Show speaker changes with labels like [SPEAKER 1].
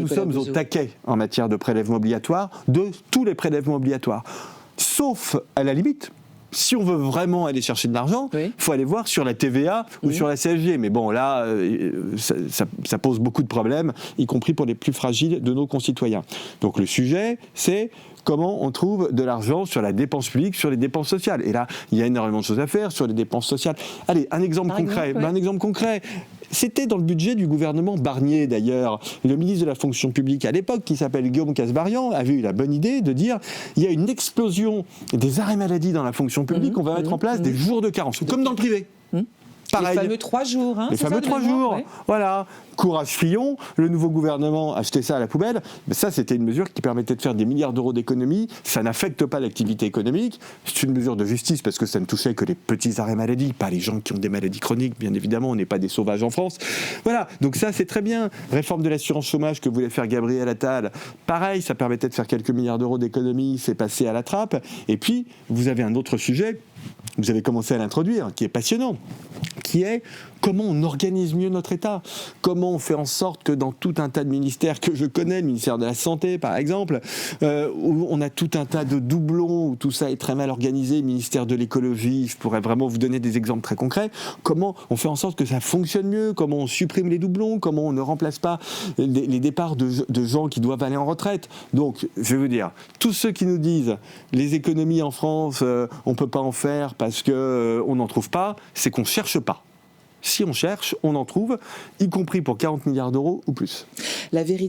[SPEAKER 1] nous sommes au taquet en matière de prélèvements obligatoires, de tous les prélèvements obligatoires. Sauf, à la limite, si on veut vraiment aller chercher de l'argent, il faut aller voir sur la TVA ou sur la CSG. Mais bon, là, ça pose beaucoup de problèmes, y compris pour les plus fragiles de nos concitoyens. Donc le sujet, c'est comment on trouve de l'argent sur la dépense publique, sur les dépenses sociales. Et là, il y a énormément de choses à faire sur les dépenses sociales. Allez, un exemple concret. C'était dans le budget du gouvernement Barnier, d'ailleurs. Le ministre de la fonction publique à l'époque, qui s'appelle Guillaume Kasbarian, avait eu la bonne idée de dire il y a une explosion des arrêts maladie dans la fonction publique, on va mettre en place des jours de carence, comme dans le privé.
[SPEAKER 2] Pareil. Les fameux 3 jours.
[SPEAKER 1] Les fameux 3 jours. Voilà. Courage Fillon, le nouveau gouvernement a jeté ça à la poubelle. Mais ça, c'était une mesure qui permettait de faire des milliards d'euros d'économies. Ça n'affecte pas l'activité économique. C'est une mesure de justice parce que ça ne touchait que les petits arrêts maladie, pas les gens qui ont des maladies chroniques. Bien évidemment, on n'est pas des sauvages en France. Voilà. Donc ça, c'est très bien. Réforme de l'assurance chômage que voulait faire Gabriel Attal. Pareil, ça permettait de faire quelques milliards d'euros d'économies. C'est passé à la trappe. Et puis, vous avez un autre sujet. Vous avez commencé à l'introduire, qui est passionnant, qui est comment on organise mieux notre État, comment on fait en sorte que dans tout un tas de ministères que je connais, le ministère de la Santé par exemple, où on a tout un tas de doublons, où tout ça est très mal organisé, le ministère de l'Écologie, je pourrais vraiment vous donner des exemples très concrets, comment on fait en sorte que ça fonctionne mieux, comment on supprime les doublons, comment on ne remplace pas les départs de gens qui doivent aller en retraite. Donc, je vais vous dire, tous ceux qui nous disent les économies en France, on ne peut pas en faire parce qu'on n'en trouve pas, c'est qu'on ne cherche pas. Si on cherche, on en trouve, y compris pour 40 milliards d'euros ou plus.
[SPEAKER 2] La vérité